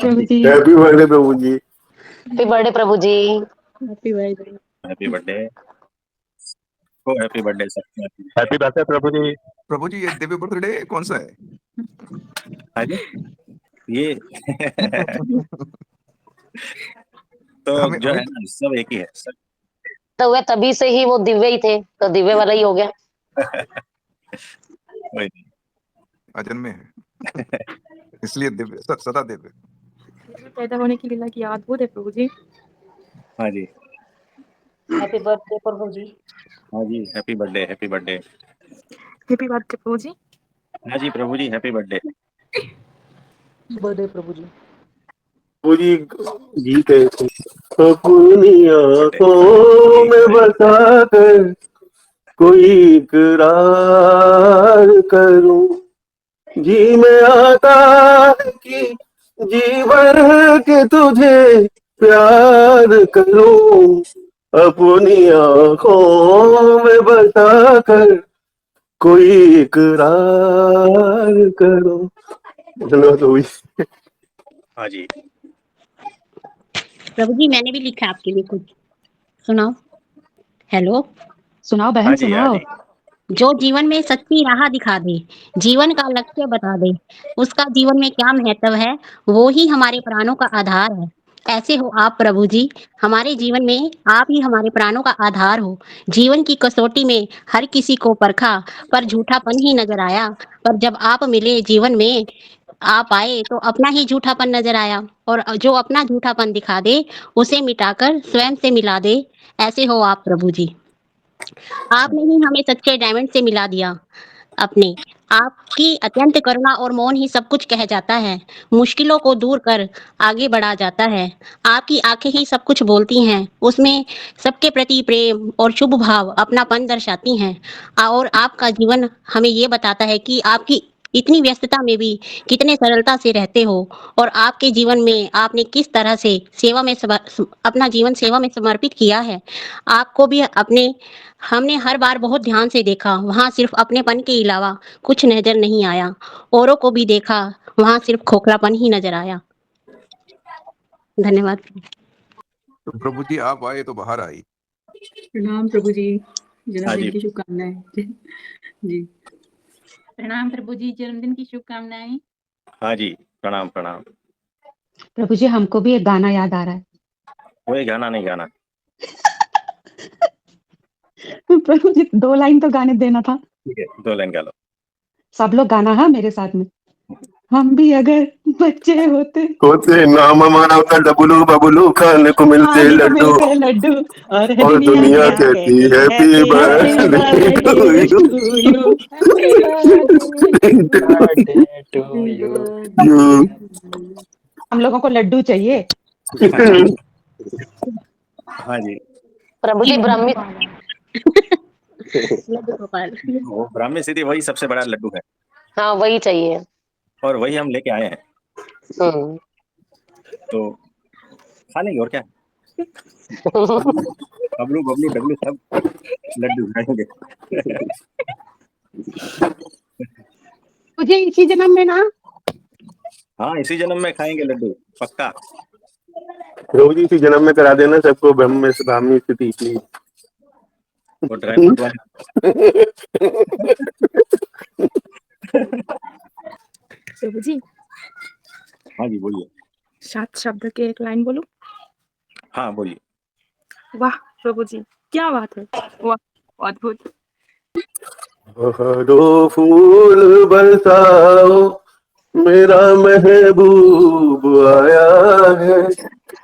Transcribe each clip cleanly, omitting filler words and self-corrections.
प्रभु ji. Happy birthday Prabhu ji. Happy birthday Prabhu ji. Happy birthday. Happy birthday को happy birthday सबको happy birthday Prabhu ji. Prabhu ji ये दिव्य बर्थडे कौन सा है? हाँ जी ये तो हमें जो हमें है ना सब एक ही है सब। तो वह तभी से ही वो दिव्य ही थे, तो दिव्य वाला ही हो गया। वही नहीं। अजन्मे है इसलिए दिव्य सदा दिव्य। पैदा होने की लीला की अद्भुत है प्रभु जी। हाँ जी हैप्पी बर्थडे प्रभु जी। हाँ जी happy birthday happy birthday. Happy birthday Prabhu ji. हाँ जी Prabhu ji happy birthday. Birthday Prabhu ji. Prabhu ji जीते अपनी बर्थडे आंखों में बसा कर कोई इकरार करूं, जी में आता है कि जीवन के तुझे प्यार करूं, अपनी आंखों में बसा कर कोई इकरार करूं। धन्यवाद प्रभु जी। हाँ जी प्रभु जी मैंने भी लिखा आपके लिए कुछ, सुनाओ। हेलो। सुनाओ बहन हाँ जी हाँ सुनाओ। जी जो जीवन में सच्ची राह दिखा दे, जीवन का लक्ष्य बता दे, उसका जीवन में क्या महत्व है, वो ही हमारे प्राणों का आधार है। ऐसे हो आप प्रभु जी, हमारे जीवन में आप ही हमारे प्राणों का आधार हो। जीवन की कसौटी में हर किसी को परखा, पर झूठापन ही नजर आया। पर जब आप मिले जीवन में, आप आए तो अपना ही झूठापन नजर आया। और जो अपना झूठापन दिखा दे, उसे मिटाकर स्वयं से मिला दे। ऐसे हो आप प्रभु जी। आपने ही हमें सच्चे डायमंड से मिला दिया अपने। आपकी अत्यंत करुणा और मौन ही सब कुछ कह जाता है, मुश्किलों को दूर कर आगे बढ़ा जाता है। आपकी आंखें ही सब कुछ बोलती हैं, उसमें सबके प्रति प्रेम और शुभ भाव अपनापन दर्शाती हैं। और आपका जीवन हमें ये बताता है कि आपकी इतनी व्यस्तता में भी कितने सरलता से रहते हो। और आपके जीवन में आपने किस तरह से सेवा में अपना जीवन सेवा में समर्पित किया है। आपको भी अपने हमने हर बार बहुत ध्यान से देखा, वहाँ सिर्फ अपनेपन के अलावा कुछ नजर नहीं आया। औरों को भी देखा, वहाँ सिर्फ खोखलापन ही नजर आया। धन्यवाद। तो प्रभु जी आप आए तो बाहर आई। प्रणाम प्रभु जी, हाँ जन्मदिन जी की शुभकामनाएं। जी प्रणाम प्रभु जी, जन्मदिन की शुभकामनाएं। हाँ जी प्रणाम प्रणाम। प्रभु जी हमको भी एक गाना याद आ रहा है। कोई गाना नहीं गाना। प्रभु जी 2 लाइन तो गाने देना था। ठीक है 2 लाइन गा लो। सब लोग गाना है मेरे साथ में। हम भी अगर बच्चे होते नाम हमारा होता डबलू बबलू, खाने को मिलते खाने को लड्डू मिलते लड्डू और और दुनिया दुनिया कहती कहती happy happy birthday birthday to to you. Happy birthday to you. You. हम लोगों को लड्डू चाहिए। हाँ जी हाँ जी प्रभु जी ब्राह्मी लड्डू गोपाल। वो ब्राह्मी सिद्धि वही सबसे बड़ा लड्डू है हाँ वही चाहिए। और वही हम लेके आए हैं, हम्म। तो खा लेंगे और क्या। बबलू बबलू डबलू सब लड्डू खाएंगे। मुझे इसी जन्म में ना। हाँ इसी जन्म में खाएंगे लड्डू पक्का। प्रभु जी इसी जन्म में करा देना सबको ब्रह्म में ब्राह्मी स्थिति की। वो ड्राई फ्रूट वाले। प्रभु जी हाँ जी बोलिए। 7 शब्द के एक लाइन बोलूं। हाँ बोलिए। वाह प्रभु जी क्या बात है, वाह अद्भुत। बहारो फूल बरसाओ, मेरा महबूब आया है,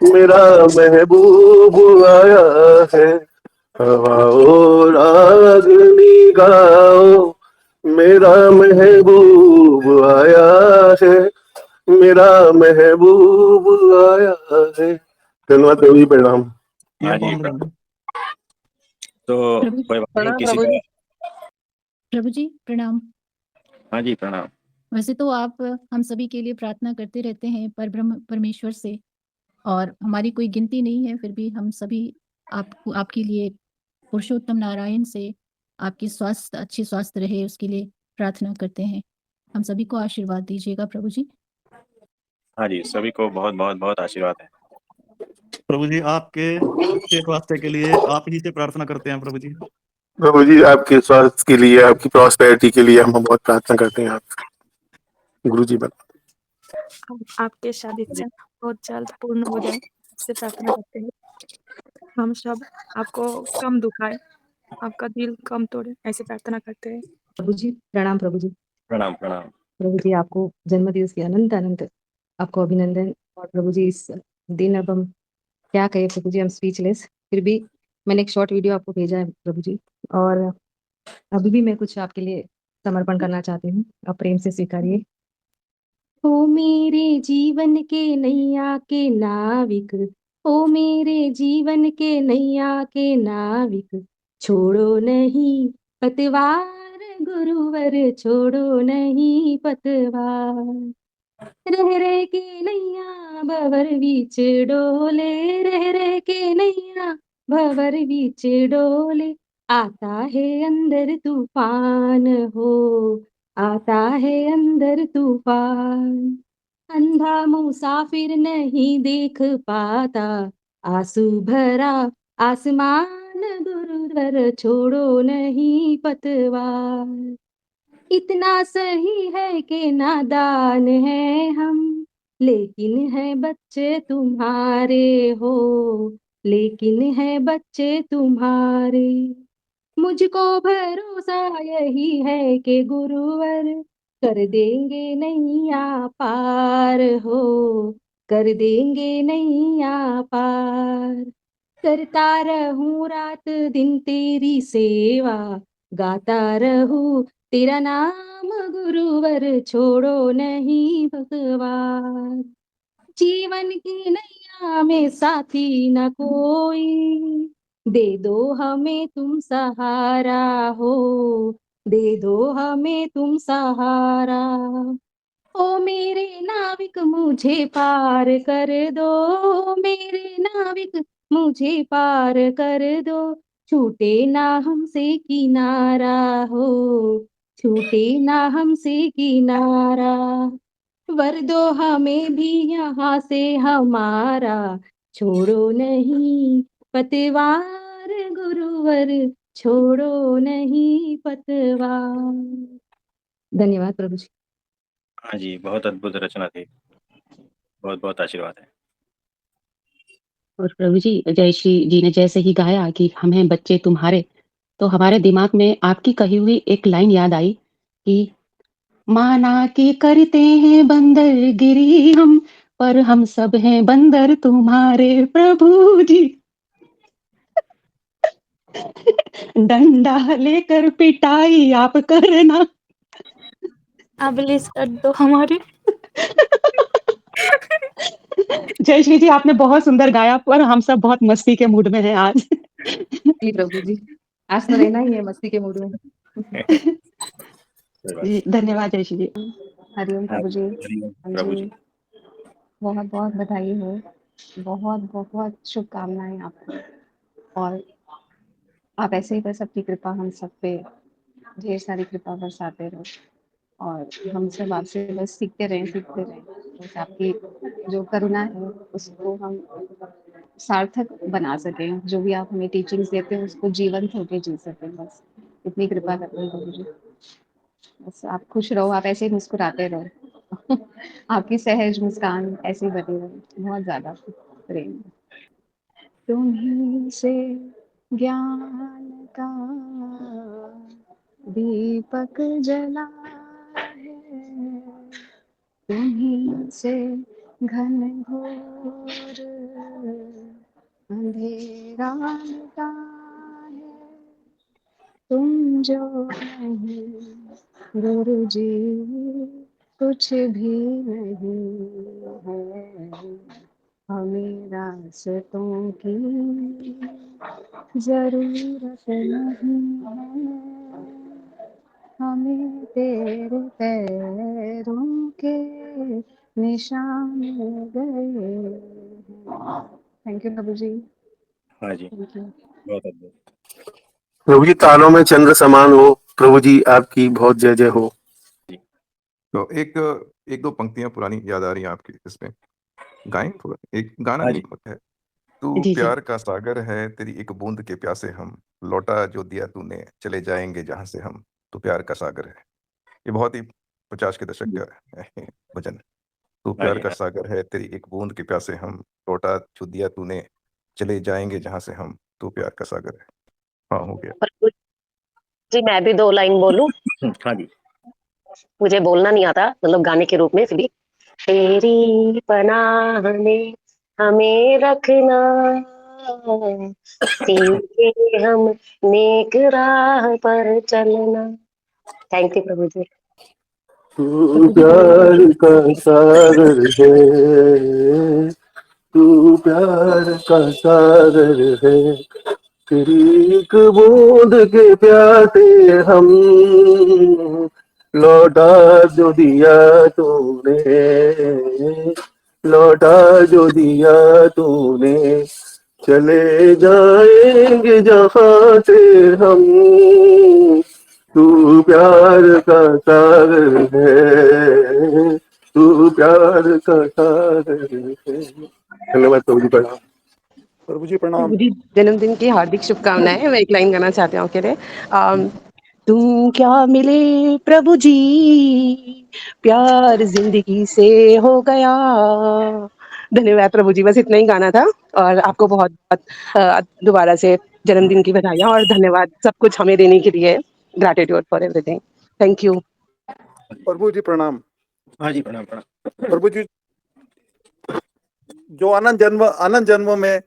मेरा महबूब आया है। हवाओ रागनी गाओ, मेरा महबूब आया है, मेरा महबूब आया है। धन्यवाद प्रभु जी, प्रणाम। हाँ जी तो कोई बात नहीं प्रणाम किसी प्रभु का। जी। प्रभु जी प्रणाम। हाँ जी प्रणाम। वैसे तो आप हम सभी के लिए प्रार्थना करते रहते हैं पर ब्रह्म परमेश्वर से, और हमारी कोई गिनती नहीं है, फिर भी हम सभी आपको आपके लिए पुरुषोत्तम नारायण से आपकी स्वास्थ्य अच्छी स्वास्थ्य रहे उसके लिए प्रार्थना करते हैं। हम सभी को आशीर्वाद दीजिएगा प्रभु जी। हाँ जी, सभी को बहुत बहुत बहुत आशीर्वाद है। प्रभु जी आपके अच्छे स्वास्थ्य के लिए आप ही से प्रार्थना करते हैं प्रभु जी। प्रभु जी आपके स्वास्थ्य के लिए, आपकी प्रॉस्पेरिटी के लिए हम बहुत प्रार्थना करते हैं। आप गुरु जी बता। आपके शादी बहुत जल्द पूर्ण हो जाए इससे प्रार्थना करते हैं। हम सब आपको कम दुखाए, आपका दिल कम तोड़े, ऐसे प्रार्थना करते हैं। प्रभु जी प्रणाम। प्रभु जी प्रणाम प्रणाम। प्रभु जी आपको जन्मदिवस की अनंत अनंत आपको अभिनंदन। और प्रभु जी इस दिन अब हम क्या कहें प्रभु जी, हम स्पीचलेस। फिर भी मैंने एक शॉर्ट वीडियो आपको भेजा है प्रभु जी, और अभी भी मैं कुछ आपके लिए समर्पण करना चाहती हूँ, आप प्रेम से स्वीकारिए। ओ मेरे जीवन के नैया के नाविक, ओ मेरे जीवन के नैया के नाविक, छोड़ो नहीं पतवार गुरुवर, छोड़ो नहीं पतवार। रह रह के नैया भवर बीच डोले, रह रह के नैया भवर बीच डोले, आता है अंदर तूफान हो, आता है अंदर तूफान। अंधा मुसाफिर नहीं देख पाता, आंसू भरा आसमान गुरुवर, छोड़ो नहीं पतवार। इतना सही है कि नादान है हम, लेकिन है बच्चे तुम्हारे हो, लेकिन है बच्चे तुम्हारे। मुझको भरोसा यही है कि गुरुवर कर देंगे नैया पार हो, कर देंगे नैया पार। करता रहूं रात दिन तेरी सेवा, गाता रहूं तेरा नाम गुरुवर, छोड़ो नहीं भगवान। जीवन की नैया में साथी न कोई, दे दो हमें तुम सहारा हो, दे दो हमें तुम सहारा। ओ मेरे नाविक मुझे पार कर दो, मेरे नाविक मुझे पार कर दो, छूटे ना हमसे किनारा हो, छूटे ना हमसे किनारा। वर दो हमें भी यहाँ से हमारा, छोड़ो नहीं पतवार गुरुवर, छोड़ो नहीं पतवार। धन्यवाद प्रभु जी। हाँ जी, बहुत अद्भुत रचना थी, बहुत बहुत आशीर्वाद है। और प्रभु जी जयश्री जी ने जैसे ही गाया कि हम हैं बच्चे तुम्हारे, तो हमारे दिमाग में आपकी कही हुई एक लाइन याद आई कि माना कि करते हैं बंदरगिरी हम, पर हम सब हैं बंदर तुम्हारे प्रभु जी। डंडा लेकर पिटाई आप करना। आप लिस्ट कर दो हमारी। जयश्री जी आपने बहुत सुंदर गाया, पर हम सब बहुत मस्ती के मूड में हैं आज। जी प्रभु जी, आज तो रहना ही है मस्ती के मूड में। जी, धन्यवाद जयश्री जी। हरिओम प्रभु जी। प्रभु जी। बहुत बहुत बधाई हो, बहुत बहुत शुभकामनाएं आपको, और आप ऐसे ही बस अपनी कृपा हम सब पे ढेर सारी कृपा बरसाते रहो, और हम सब आपसे बस सीखते रहें, सीखते रहें। बस आपकी जो करुणा है उसको हम सार्थक बना सकें, जो भी आप हमें टीचिंग्स देते हैं उसको जीवंत होकर जी सकें, बस इतनी कृपा करते हैं प्रभु जी। बस आप खुश रहो, आप ऐसे ही मुस्कुराते रहो। आपकी सहज मुस्कान ऐसी बनी रहे, बहुत ज्यादा प्रेम। तुम्हीं से ज्ञान का दीपक जला है, तुम्हीं से घन घोर अंधेरा मिटा है। तुम जो नहीं गुरु जी कुछ भी नहीं है, हमें रास्तों की जरूरत नहीं है, हमें तेरे पैरों के निशान मिल गए। Thank you Prabhu ji. हाँ जी, थैंक यू। बहुत अद्भुत। प्रभु जी तालों में चंद्र समान हो, प्रभु जी आपकी बहुत जय जय हो। तो एक एक दो पंक्तियां पुरानी याद आ रही हैं आपकी इसमें, गाएं थोड़ा, एक गाना हाँ नहीं जी। होता है। तू जी, जी। प्यार का सागर है, तेरी एक बूंद के प्यासे हम, लौटा जो दिया तूने, चले जाएंगे जहां से हम, तू प्यार का सागर है। ये बहुत ही 50 के दशक का भजन। तू हाँ प्यार जी, का हाँ। सागर है, तेरी एक बूंद के प्यासे हम, लौटा जो दिया तूने, चले जाएंगे जहां से हम, तू प्यार का सागर है। हाँ, हो गया। प्रभु जी, मैं भी 2 लाइन बोलूं? हाँ जी। मुझे बोलना नहीं आता, मतलब गाने के रूप में फिर भी। तेरी पनाह में हमें रखना, सीखे हम नेक राह पर चलना। थैंक यू प्रभु जी। तू प्यार का सागर है, तू प्यार का सागर है, तेरी एक बूंद के प्यासे हम, लौटा जो दिया तूने, लौटा जो दिया तूने, चले जाएंगे जहां से हम, तू प्यार का सागर है, तू प्यार का सागर है। धन्यवाद प्रभु जी, प्रणाम। प्रभु जी प्रणाम। प्रभु जी जन्मदिन की हार्दिक शुभकामनाएं। मैं एक लाइन गाना चाहती हूँ आपके लिए। तुम क्या मिले प्रभु जी, प्यार जिंदगी से हो गया। धन्यवाद प्रभु जी, बस इतना ही गाना था। और आपको बहुत बहुत दोबारा से जन्मदिन की बधाइयाँ और धन्यवाद सब कुछ हमें देने के लिए। Gratitude for everything. Thank you. Prabhu ji प्रणाम। हाँ जी, प्रणाम प्रणाम। प्रभु जी, जो अनंत जन्मों में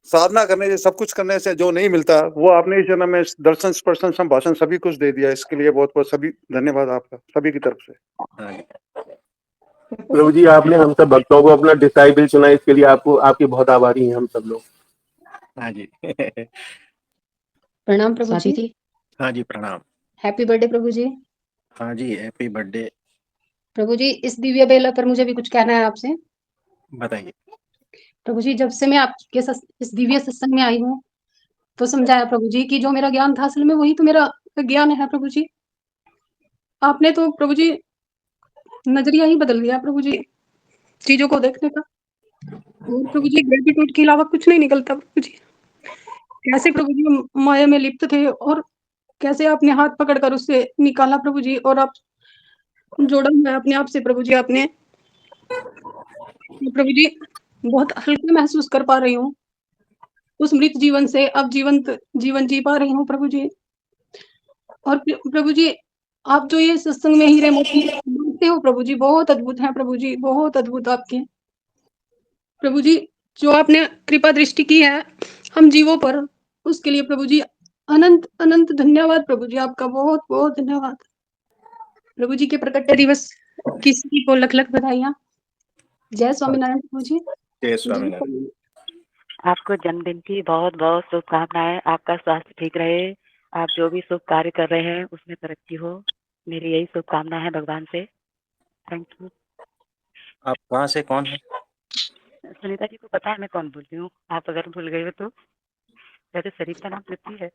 साधना करने से, सब कुछ करने से जो नहीं मिलता, वो आपने इस जन्म में दर्शन, स्पर्शन, संभाषण सभी कुछ दे दिया। इसके लिए बहुत बहुत सभी धन्यवाद आपका, सभी की तरफ से। हाँ जी। प्रभु जी, आपने हम सब भक्तों को अपना डिसाइबल चुना, इसके लिए आपको, आपके बहुत आभारी हैं हम सब लोग। हाँ जी। प्रणाम प्रभु स्वाति जी। जी, हाँ जी, प्रणाम। Happy birthday Prabhu ji. हाँ जी, हैप्पी बर्थडे। प्रभु जी इस दिव्य बेला पर मुझे भी कुछ कहना है आपसे। बताइए। प्रभु जी, जब से मैं आपके इस दिव्य सत्संग में आई हूँ, तो समझाया प्रभु जी कि जो मेरा ज्ञान था असल में वही तो मेरा ज्ञान है प्रभु जी। आपने तो प्रभु जी नजरिया ही बदल दिया प्रभु जी, चीजों को देखने का। और प्रभु जी ग्रेटिट्यूड के अलावा कुछ नहीं निकलता प्रभु जी। कैसे प्रभु जी हम माया में लिप्त थे और कैसे आपने हाथ पकड़कर उससे निकाला प्रभु जी, और आप जोड़ा है अपने आप से प्रभु जी आपने। प्रभु जी बहुत हल्का महसूस कर पा रही हूँ, उस मृत जीवन से अब जीवंत जीवन जी पा रही हूँ प्रभु जी। और प्रभु जी आप जो ये सत्संग में हीरे मोती बांटते हो प्रभु जी, बहुत अद्भुत है प्रभु जी, बहुत अद्भुत आपके। प्रभु जी जो आपने कृपा दृष्टि की है हम जीवों पर, उसके लिए प्रभु जी अनंत अनंत धन्यवाद प्रभु जी, आपका बहुत बहुत धन्यवाद। प्रभु जी के प्रकट दिवस की सभी को लख लख बधाइयाँ। जय स्वामीनारायण प्रभु जी। जय जय स्वामीनारायण। स्वामीनारायण। आपको जन्मदिन की बहुत बहुत शुभकामनाएं। आपका स्वास्थ्य ठीक रहे, आप जो भी शुभ कार्य कर रहे हैं उसमें तरक्की हो, मेरी यही शुभकामना है भगवान से। Thank you. आप कहाँ से, कौन है? सुनीता जी को पता है मैं कौन बोल रही हूँ, आप अगर भूल गए हो तो। वैसे शरीर का नाम पृथ्वी है।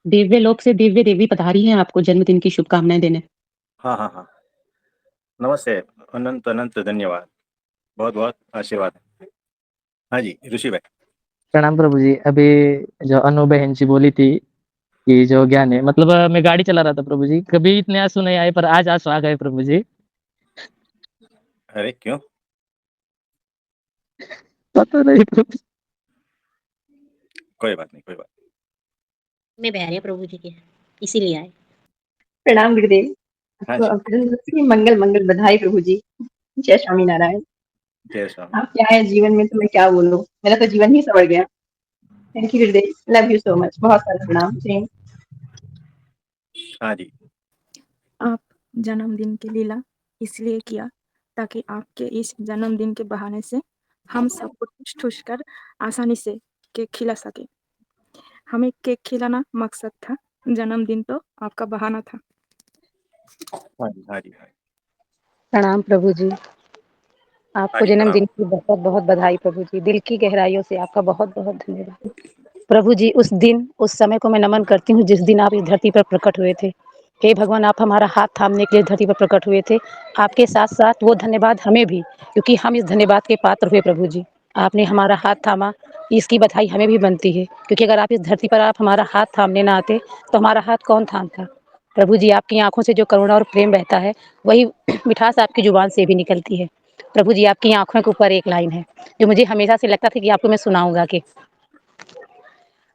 दिव्य लोक से दिव्य देवी पधारी हैं आपको जन्मदिन की शुभकामनाएं देने। हाँ हाँ हाँ, नमस्ते। अनंत अनंत धन्यवाद, बहुत बहुत आशीर्वाद। हाँ जी, ऋषि भाई। प्रणाम प्रभु जी। अभी जो अनु बहन जी बोली थी कि जो ज्ञान है, मतलब मैं गाड़ी चला रहा था प्रभु जी, कभी इतने आंसू नहीं आए, पर आज आंसू आ गए प्रभु जी। अरे क्यों? पता नहीं प्रभु। कोई बात नहीं, कोई बात में बह रहे प्रभु जी के, इसीलिए आए। प्रणाम गुरुदेव। हाँ आपको जी। अभिनंदन की मंगल मंगल बधाई प्रभु जी। जय स्वामी नारायण। जय स्वामी। आप क्या है जीवन में, तो मैं क्या बोलूं, मेरा तो जीवन ही सवर गया। Thank you Gurudev, love you so much. बहुत सारा प्रणाम। जय। हाँ जी। आप जन्मदिन की लीला इसलिए किया ताकि आपके इस जन्मदिन के बहाने से हम सबको ठूस ठूस कर आसानी से केक खिला सके। हमें केक खिलाना मकसद था, जन्मदिन तो आपका बहाना था। हाँ जी, हाँ जी, हाँ जी। प्रणाम प्रभु जी, हाँ आपको जी, प्रणाम। जन्मदिन की बहुत बहुत बधाई प्रभु जी। दिल की गहराइयों से आपका बहुत बहुत धन्यवाद प्रभु जी। उस दिन उस समय को मैं नमन करती हूँ जिस दिन आप इस धरती पर प्रकट हुए थे। हे भगवान, आप हमारा हाथ थामने के लिए धरती पर प्रकट हुए थे। आपके साथ-साथ वो धन्यवाद हमें भी, क्योंकि हम इस धन्यवाद के पात्र हुए प्रभु जी। आपने हमारा हाथ थामा, इसकी बधाई हमें भी बनती है, क्योंकि अगर आप इस धरती पर आप हमारा हाथ थामने ना आते, तो हमारा हाथ कौन थामता? प्रभु जी, आपकी आँखों से जो करुणा और प्रेम बहता है, वही मिठास आपकी जुबान से भी निकलती है। प्रभु जी, आपकी आँखों के ऊपर एक लाइन है, जो मुझे हमेशा से लगता था कि आपको मैं सुनाऊँगा कि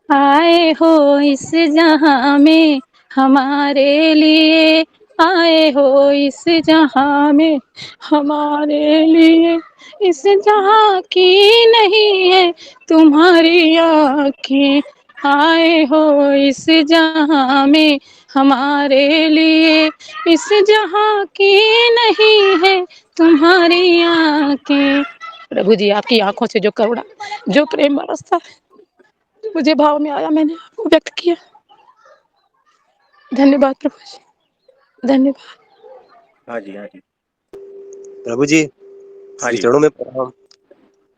आए हो इस जहां में हमारे लिए, आए हो इस जहां में हमारे लिए, इस जहां की नहीं है तुम्हारी आँखें, आए हो इस जहां में हमारे लिए, इस जहां की नहीं है तुम्हारी आँखें। प्रभु जी, आपकी आँखों से जो करुणा, जो प्रेम बरसता है, मुझे भाव में आया, मैंने आपको व्यक्त किया। धन्यवाद प्रभु जी, धन्यवाद। हाँ जी, हाँ जी, प्रभु जी, हाँ श्री जी। चरणों में प्रणाम।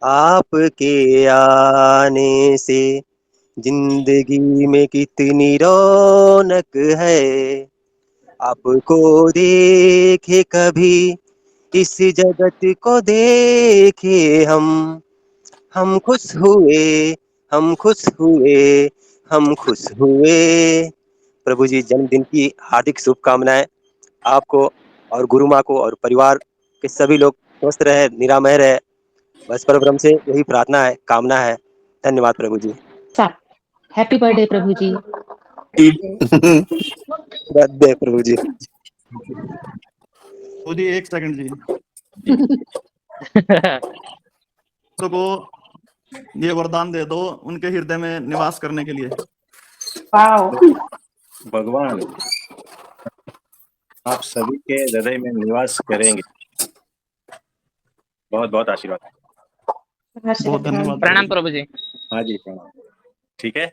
आपके आने से जिंदगी में कितनी रौनक है, आपको देखे कभी इस जगत को देखे हम खुश हुए, हम खुश हुए, हम खुश हुए। प्रभु जी, जन्मदिन की हार्दिक शुभकामनाएं आपको और गुरु माँ को और परिवार के सभी लोग स्वस्थ रहे, निरामय रहे। बस परब्रह्म से यही प्रार्थना है, कामना है। धन्यवाद प्रभु जी। हैप्पी बर्थडे प्रभु जी। बर्थडे प्रभु जी। प्रभु जी, एक सेकंड जी। को ये वरदान दे दो उनके हृदय में निवास करने के लिए। भगवान आप सभी के हृदय में निवास करेंगे। बहुत बहुत आशीर्वाद। बहुत धन्यवाद प्रणाम प्रभु जी। हाँ जी, प्रणाम। ठीक है।